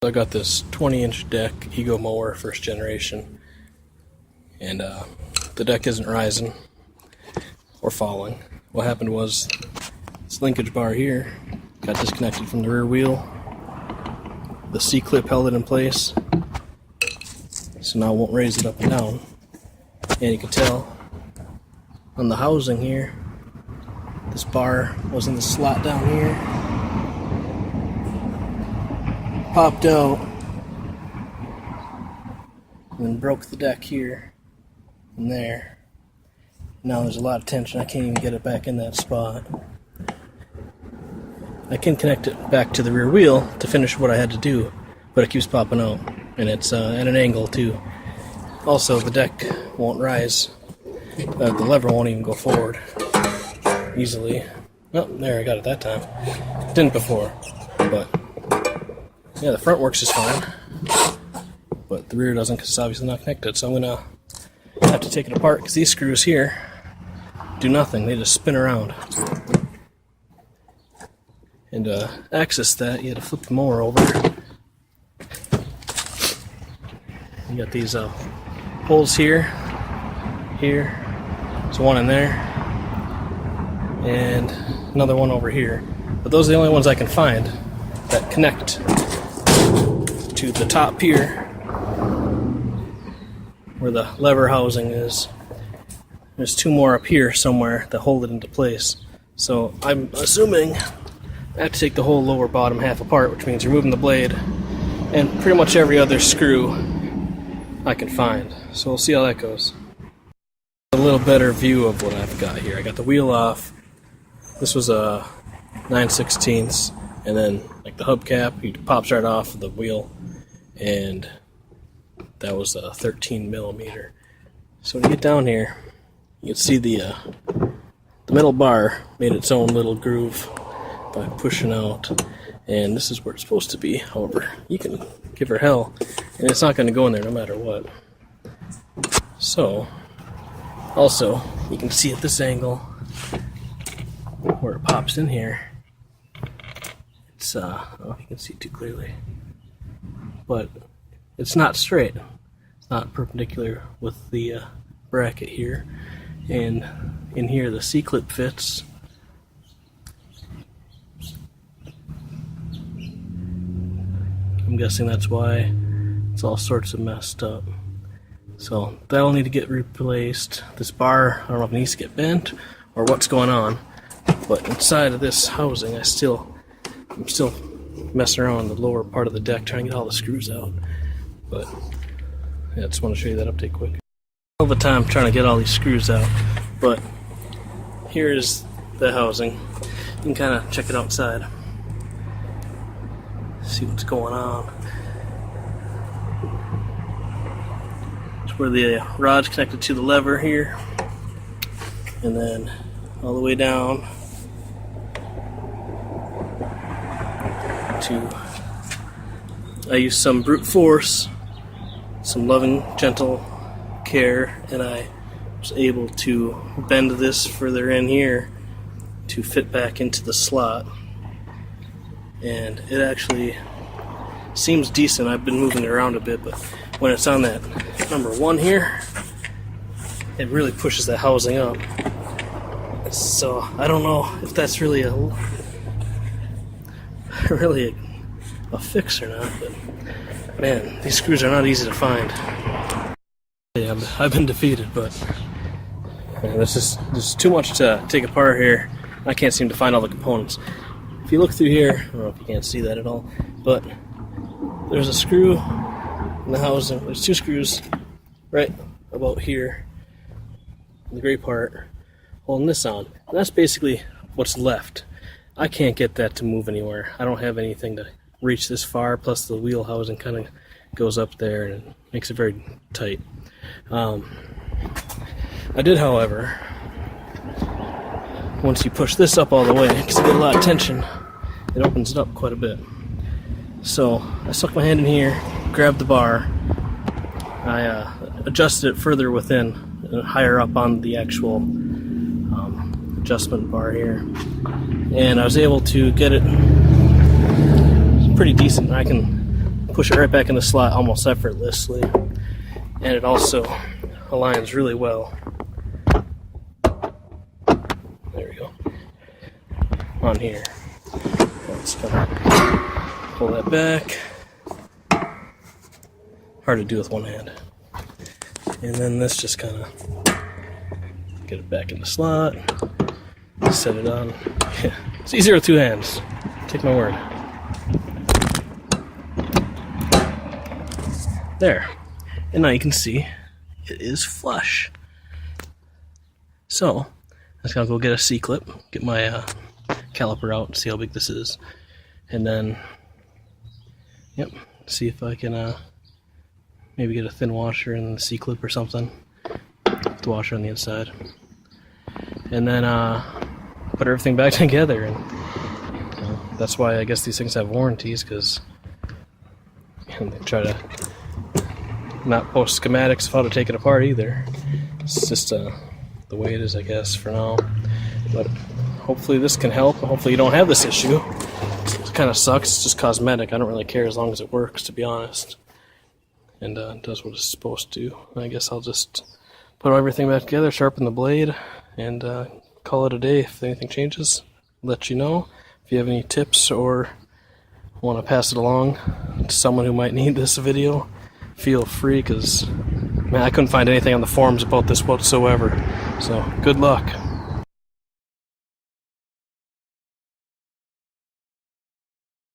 I got this 20-inch deck Ego Mower first generation, and the deck isn't rising or falling. What happened was this linkage bar here got disconnected from the rear wheel. The C-clip held it in place, so now it won't raise it up and down. And you can tell on the housing here, this bar was in the slot down here, popped out, and then broke the deck here and there. Now there's a lot of tension. I can't even get it back in that spot. I can connect it back to the rear wheel to finish what I had to do, but it keeps popping out, and it's at an angle too. Also, the deck won't rise. The lever won't even go forward easily. Oh, there, I got it that time. Didn't before, but yeah, the front works just fine, but the rear doesn't because it's obviously not connected. So I'm gonna have to take it apart because these screws here do nothing. They just spin around. And to access that, you had to flip the mower over. You got these holes here, there's one in there, and another one over here. But those are the only ones I can find that connect to the top here, where the lever housing is. There's two more up here somewhere that hold it into place. So I'm assuming I have to take the whole lower bottom half apart, which means removing the blade and pretty much every other screw I can find. So we'll see how that goes. A little better view of what I've got here. I got the wheel off. This was a 9/16, and then like the hubcap, it pops right off of the wheel, and that was a 13 millimeter. So when you get down here, you can see the metal bar made its own little groove by pushing out, and this is where it's supposed to be. However, you can give her hell and it's not going to go in there no matter what. So also you can see at this angle where it pops in here, it's I don't know if you can see too clearly, but it's not straight. It's not perpendicular with the bracket here, and in here the C-clip fits. I'm guessing that's why it's all sorts of messed up. So that'll need to get replaced. This bar, I don't know if it needs to get bent or what's going on, but inside of this housing I'm still messing around the lower part of the deck trying to get all the screws out. But yeah, I just want to show you that update quick. All the time trying to get all these screws out, but here is the housing. You can kind of check it outside, see what's going on. It's where the rod's connected to the lever here, and then all the way down to, I used some brute force, some loving, gentle care, and I was able to bend this further in here to fit back into the slot. And it actually seems decent. I've been moving it around a bit, but when it's on that number 1 here, it really pushes the housing up. So I don't know if that's really a fix or not, but man, these screws are not easy to find. Yeah, I've been defeated, but man, there's too much to take apart here. I can't seem to find all the components. If you look through here, I don't know if you can't see that at all, but there's a screw in the housing. There's 2 screws right about here, the gray part, holding this on. And that's basically what's left. I can't get that to move anywhere. I don't have anything to reach this far, plus the wheel housing kind of goes up there and it makes it very tight. I did, however, once you push this up all the way, because you get a lot of tension, it opens it up quite a bit. So I stuck my hand in here, grabbed the bar, I adjusted it further within, higher up on the actual adjustment bar here, and I was able to get it pretty decent. I can push it right back in the slot almost effortlessly, and it also aligns really well. There we go. On here. Let's kind of pull that back. Hard to do with one hand. And then this just kind of get it back in the slot. Set it on. Yeah, it's easier with two hands. Take my word. There. And now you can see it is flush. So, I'm just gonna go get a C-clip, get my caliper out, see how big this is, and then, yep, see if I can maybe get a thin washer and the C-clip or something, with the washer on the inside, and then put everything back together. And that's why I guess these things have warranties, because they try to not post schematics of how to take it apart either. It's just the way it is, I guess, for now. But hopefully this can help. Hopefully you don't have this issue. It kind of sucks. It's just cosmetic. I don't really care as long as it works, to be honest. And does what it's supposed to. I guess I'll just put everything back together, sharpen the blade, and call it a day. If anything changes, let you know. If you have any tips or want to pass it along to someone who might need this video, feel free, because man, I couldn't find anything on the forums about this whatsoever. So good luck.